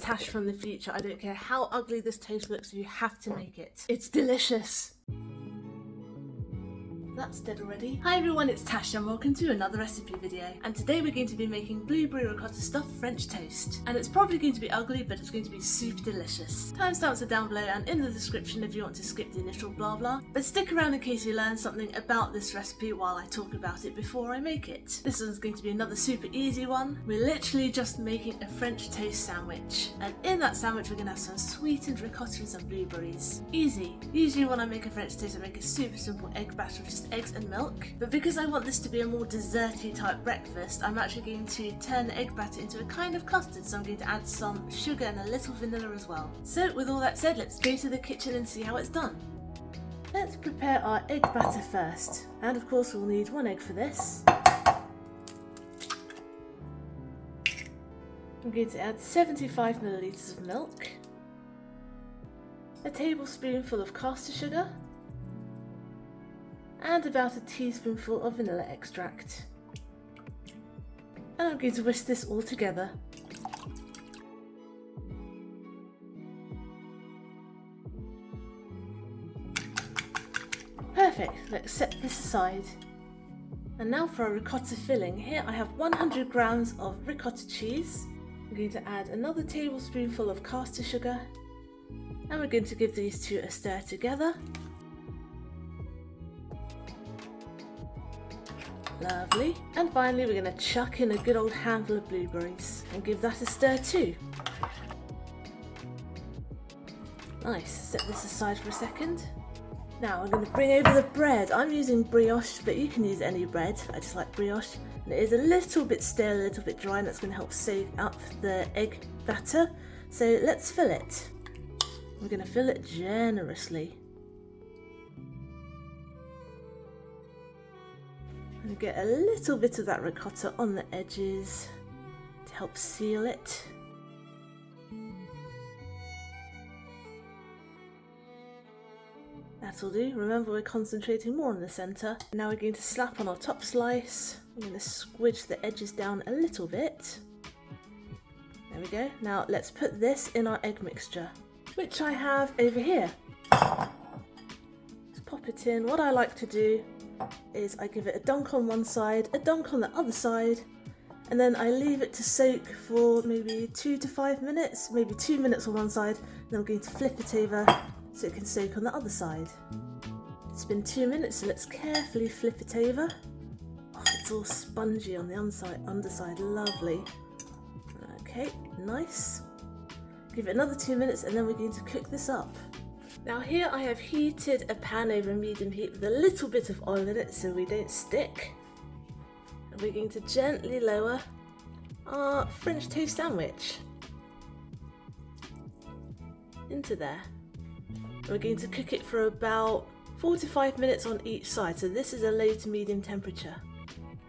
Tash from the future. I don't care how ugly this toast looks, you have to make it. It's delicious. That's dead already. Hi everyone, it's Tash and welcome to another recipe video. And today we're going to be making blueberry ricotta stuffed French toast. And it's probably going to be ugly, but it's going to be super delicious. Timestamps are down below and in the description if you want to skip the initial blah blah. But stick around in case you learn something about this recipe while I talk about it before I make it. This one's going to be another super easy one. We're literally just making a French toast sandwich. And in that sandwich we're going to have some sweetened ricotta and some blueberries. Easy. Usually when I make a French toast I make a super simple egg batter with just eggs and milk, but because I want this to be a more desserty type breakfast, I'm actually going to turn the egg batter into a kind of custard, so I'm going to add some sugar and a little vanilla as well. So with all that said, let's go to the kitchen and see how it's done. Let's prepare our egg batter first, and of course we'll need 1 egg for this. I'm going to add 75 milliliters of milk, a tablespoonful of caster sugar, and about a teaspoonful of vanilla extract. And I'm going to whisk this all together. Perfect, let's set this aside. And now for our ricotta filling. Here I have 100 grams of ricotta cheese. I'm going to add another tablespoonful of caster sugar, and we're going to give these two a stir together. Lovely. And finally we're going to chuck in a good old handful of blueberries and give that a stir too. Nice. Set this aside for a second. Now I'm going to bring over the bread. I'm using brioche, but you can use any bread. I just like brioche. And it is a little bit stale, a little bit dry, and that's going to help soak up the egg batter. So let's fill it. We're going to fill it generously. And get a little bit of that ricotta on the edges to help seal it. That'll do. Remember, we're concentrating more on the centre. Now we're going to slap on our top slice. I'm going to squidge the edges down a little bit. There we go. Now let's put this in our egg mixture, which I have over here. Let's pop it in. What I like to do is I give it a dunk on one side, a dunk on the other side, and then I leave it to soak for maybe 2 to 5 minutes, maybe 2 minutes on one side, and then I'm going to flip it over so it can soak on the other side. It's been 2 minutes, so let's carefully flip it over. Oh, it's all spongy on the underside, lovely. Okay, nice. Give it another 2 minutes and then we're going to cook this up. Now here I have heated a pan over medium heat with a little bit of oil in it so we don't stick. And we're going to gently lower our French toast sandwich into there. And we're going to cook it for about 4 to 5 minutes on each side, so this is a low to medium temperature.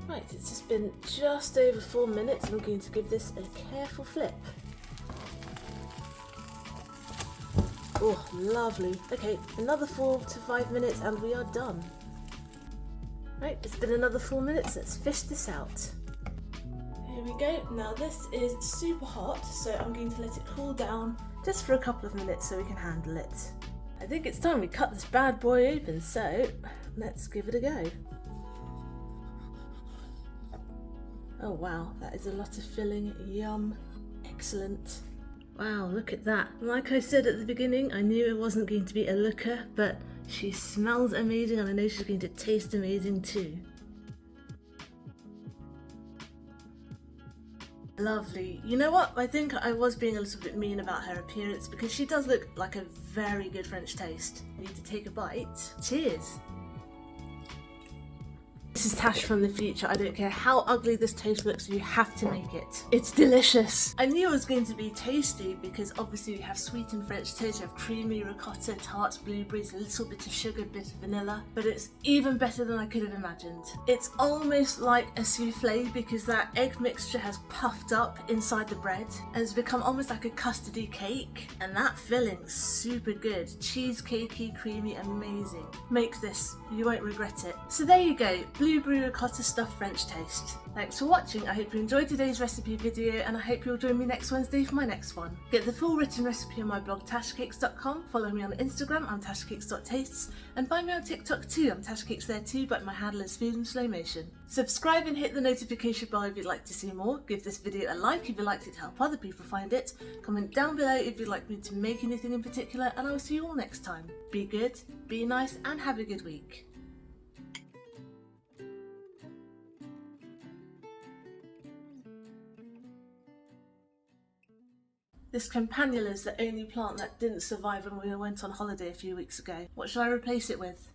Right, it's just been just over 4 minutes and I'm going to give this a careful flip. Oh, lovely. Okay, another 4 to 5 minutes and we are done. Right, it's been another 4 minutes, let's fish this out. Here we go. Now this is super hot, so I'm going to let it cool down just for a couple of minutes so we can handle it. I think it's time we cut this bad boy open, so let's give it a go. Oh wow, that is a lot of filling, yum, excellent. Wow, look at that. Like I said at the beginning, I knew it wasn't going to be a looker, but she smells amazing and I know she's going to taste amazing too. Lovely. You know what? I think I was being a little bit mean about her appearance because she does look like a very good French toast. I need to take a bite. Cheers. This is Tash from the future. I don't care how ugly this toast looks, you have to make it. It's delicious. I knew it was going to be tasty because obviously we have sweetened French toast, we have creamy ricotta, tart blueberries, a little bit of sugar, a bit of vanilla, but it's even better than I could have imagined. It's almost like a souffle because that egg mixture has puffed up inside the bread and it's become almost like a custardy cake, and that filling's super good. Cheesecakey, creamy, amazing. Make this, you won't regret it. So there you go. blueberry ricotta stuffed French toast. Thanks for watching. I hope you enjoyed today's recipe video, and I hope you'll join me next Wednesday for my next one. Get the full written recipe on my blog tashcakes.com, follow me on Instagram, I'm tashcakes.tastes, and find me on TikTok too, I'm tashcakes there too, but my handle is food in slow motion. Subscribe and hit the notification bell if you'd like to see more. Give this video a like if you'd like it to help other people find it. Comment down below if you'd like me to make anything in particular, and I will see you all next time. Be good, be nice, and have a good week. This campanula is the only plant that didn't survive when we went on holiday a few weeks ago. What should I replace it with?